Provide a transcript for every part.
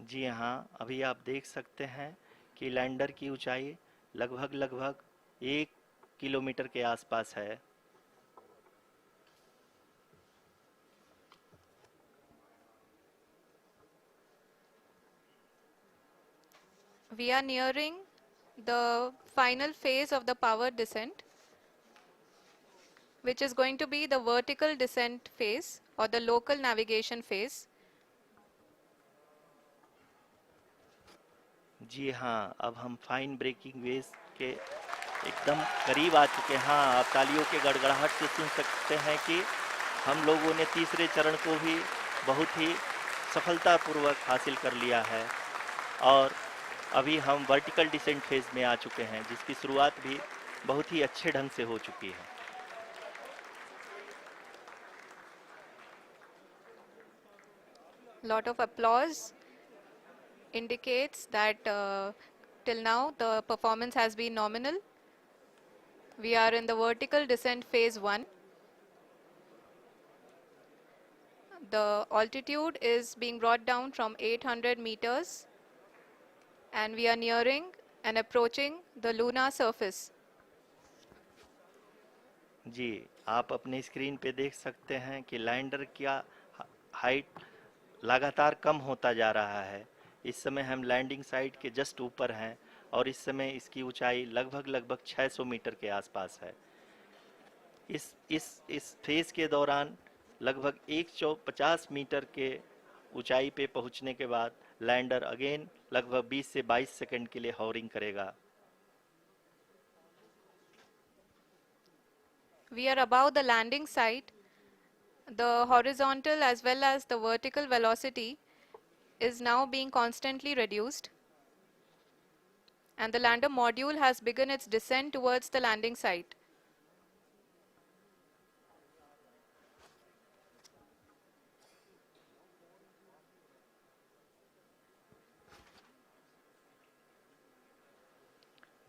जी हाँ, अभी आप देख सकते हैं कि लैंडर की ऊंचाई लगभग लगभग 1 किलोमीटर के आसपास है। We are nearing the final phase of the power descent, which is going to be the vertical descent phase or the local navigation phase. जी हाँ, अब हम फाइन ब्रेकिंग वेव्स के एकदम करीब आ चुके हैं। हाँ, आप तालियों के गड़गड़ाहट से सुन सकते हैं कि हम लोगों ने तीसरे चरण को भी बहुत ही सफलतापूर्वक हासिल कर लिया है और अभी हम वर्टिकल डिसेंट फेज में आ चुके हैं, जिसकी शुरुआत भी बहुत ही अच्छे ढंग से हो चुकी है। Lot of applause indicates that till now the performance has been nominal. We are in the vertical descent phase 1. The altitude is being brought down from 800 meters and we are nearing and approaching the lunar surface. जी, आप अपने screen पे देख सकते हैं कि lander का height लगातार कम होता जा रहा है। इस समय हम लैंडिंग साइट के जस्ट ऊपर हैं और इस समय इसकी ऊंचाई लगभग लगभग 600 मीटर के आसपास है। इस फेज के दौरान लगभग 150 मीटर के ऊंचाई पे पहुंचने के बाद लैंडर अगेन लगभग 20 से 22 सेकंड के लिए हॉवरिंग करेगा। We are above the landing site. The horizontal as well as the vertical velocity is now being constantly reduced, and the lander module has begun its descent towards the landing site.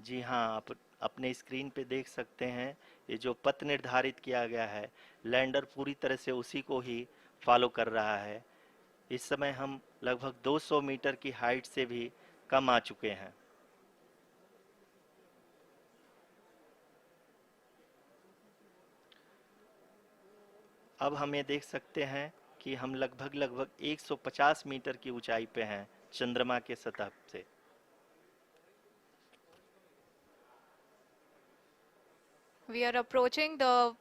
जी हाँ, आप अपने screen पे देख सकते हैं ये जो पथ निर्धारित किया गया है, लैंडर पूरी तरह से उसी को ही फॉलो कर रहा है। इस समय हम लगभग 200 मीटर की हाइट से भी कम आ चुके हैं। अब हम ये देख सकते हैं कि हम लगभग लगभग 150 मीटर की ऊंचाई पे हैं चंद्रमा के सतह से। We are approaching the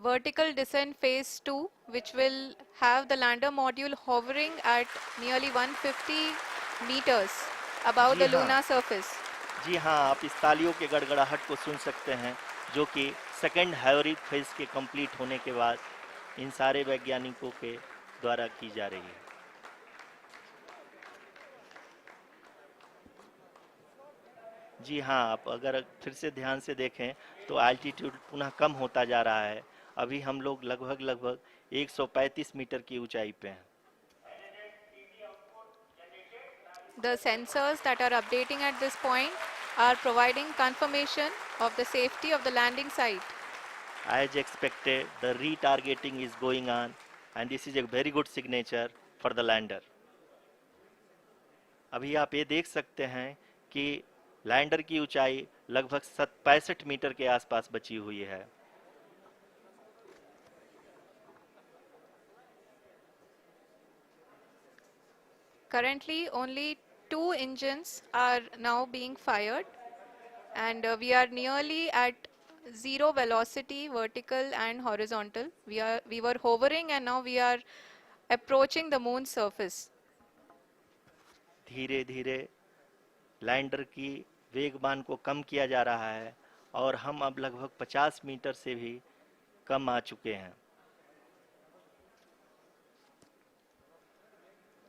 vertical descent phase 2, which will have the lander module hovering at nearly 150 meters above ji the हाँ, lunar surface. जी हाँ, आप इस तालियों के गड़गड़ाहट को सुन सकते हैं, जो कि सेकंड हैवरिक फेज के कंप्लीट होने के बाद इन सारे वैज्ञानिकों के द्वारा की जा रही है। जी हाँ, आप अगर फिर से ध्यान से देखें तो एल्टीट्यूड पुनः कम होता जा रहा है। अभी हम लोग लगभग लगभग 135 मीटर की ऊंचाई पे हैं। The sensors that are updating at this point are providing confirmation of the safety of the landing site. As expected, the retargeting is going on, and this is a very good signature for the lander. अभी आप ये देख सकते हैं कि lander की ऊंचाई लगभग 65 मीटर के आसपास बची हुई है। Currently, only 2 engines are now being fired, and we are nearly at zero velocity, vertical and horizontal. We were hovering, and now we are approaching the moon's surface. धीरे धीरे लैंडर की वेगमान को कम किया जा रहा है और हम अब लगभग 50 मीटर से भी कम आ चुके हैं।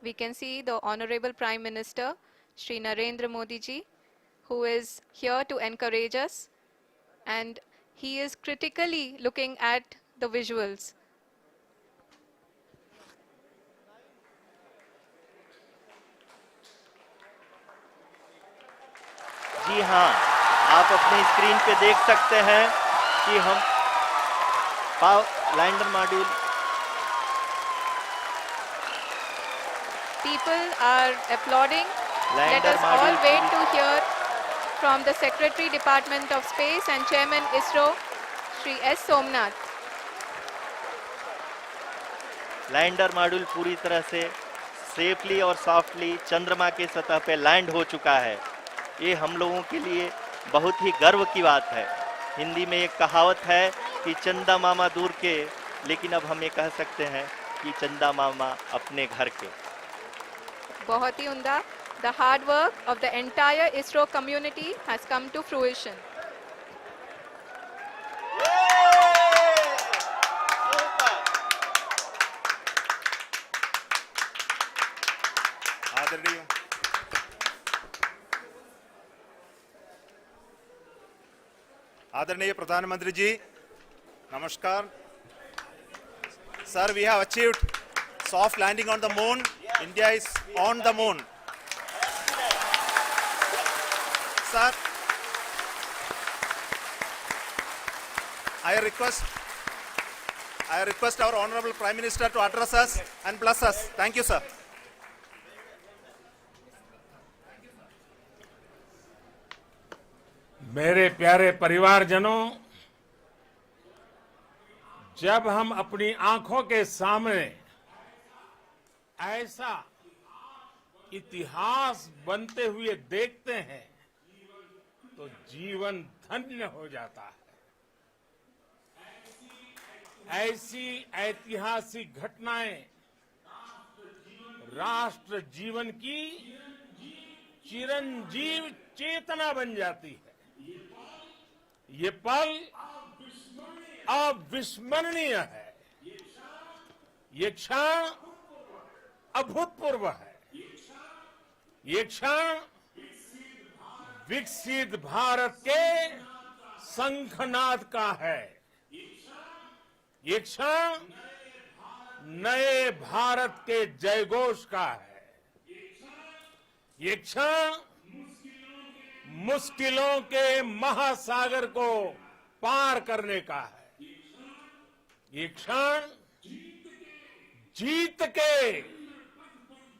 We can see the Honorable Prime Minister, Shri Narendra Modi ji, who is here to encourage us, and he is critically looking at the visuals. जी हाँ, आप अपने स्क्रीन पे देख सकते हैं कि हम lander module people are applauding. Let lander us all module wait to hear from the Secretary, Department of Space and Chairman ISRO, Shri S. Somnath. Lander module पूरी तरह से सेफली और सॉफ्टली चंद्रमा के सतह पे लैंड हो चुका है। ये हम लोगों के लिए बहुत ही गर्व की बात है। हिंदी में एक कहावत है कि चंदा मामा दूर के, लेकिन अब हम ये कह सकते हैं कि चंदा मामा अपने घर के। बहुत ही उम्दा. The hard work of the entire ISRO community has come to fruition. आदरणीय आदरणीय प्रधानमंत्री जी, नमस्कार sir. We have achieved soft landing on the moon. India is on the moon. Sir, I request our Honorable Prime Minister to address us and bless us. Thank you, sir. मेरे प्यारे परिवारजनों, जब हम अपनी आंखों के सामने ऐसा इतिहास बनते हुए देखते हैं तो जीवन धन्य हो जाता है। ऐसी ऐतिहासिक घटनाएं राष्ट्र जीवन की चिरंजीव चेतना बन जाती है। ये पल अविस्मरणीय है। ये क्षण अभूतपूर्व है। ये क्षण विकसित भारत के शंखनाद का है। ये क्षण नए भारत के जयघोष का है। ये क्षण मुश्किलों के महासागर को पार करने का है। ये क्षण जीत के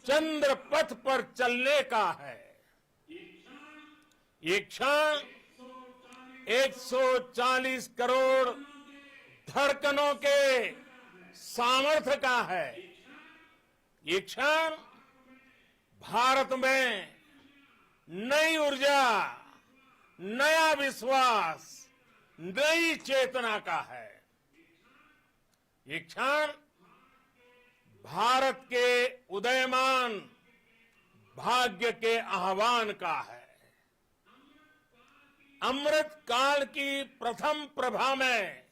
चंद्र पथ पर चलने का है। ये क्षण 140 करोड़ धड़कनों के सामर्थ्य का है। ये क्षण भारत में नई ऊर्जा, नया विश्वास, नई चेतना का है। ये क्षण भारत के उदयमान भाग्य के आह्वान का है। अमृत काल की प्रथम प्रभा में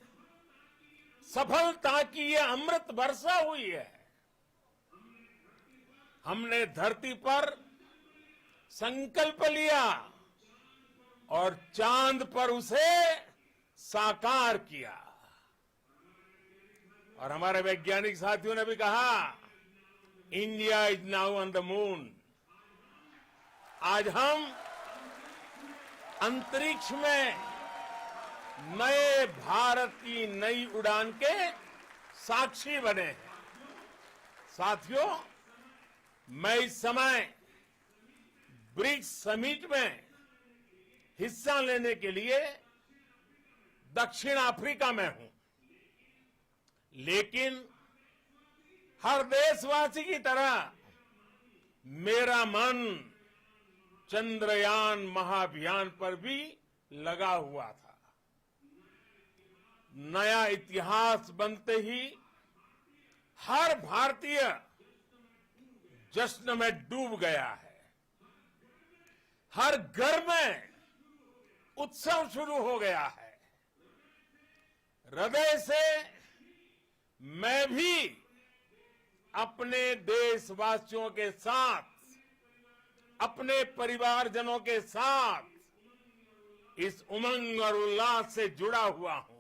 सफलता की ये अमृत वर्षा हुई है। हमने धरती पर संकल्प लिया और चांद पर उसे साकार किया। और हमारे वैज्ञानिक साथियों ने भी कहा, India is now on the moon. आज हम अंतरिक्ष में नए भारत की नई उड़ान के साक्षी बने हैं। साथियों, मैं इस समय ब्रिक्स समिट में हिस्सा लेने के लिए दक्षिण अफ्रीका में हूं, लेकिन हर देशवासी की तरह मेरा मन चंद्रयान महाअभियान पर भी लगा हुआ था। नया इतिहास बनते ही हर भारतीय जश्न में डूब गया है। हर घर में उत्सव शुरू हो गया है। हृदय से मैं भी अपने देशवासियों के साथ, अपने परिवारजनों के साथ इस उमंग और उल्लास से जुड़ा हुआ हूं।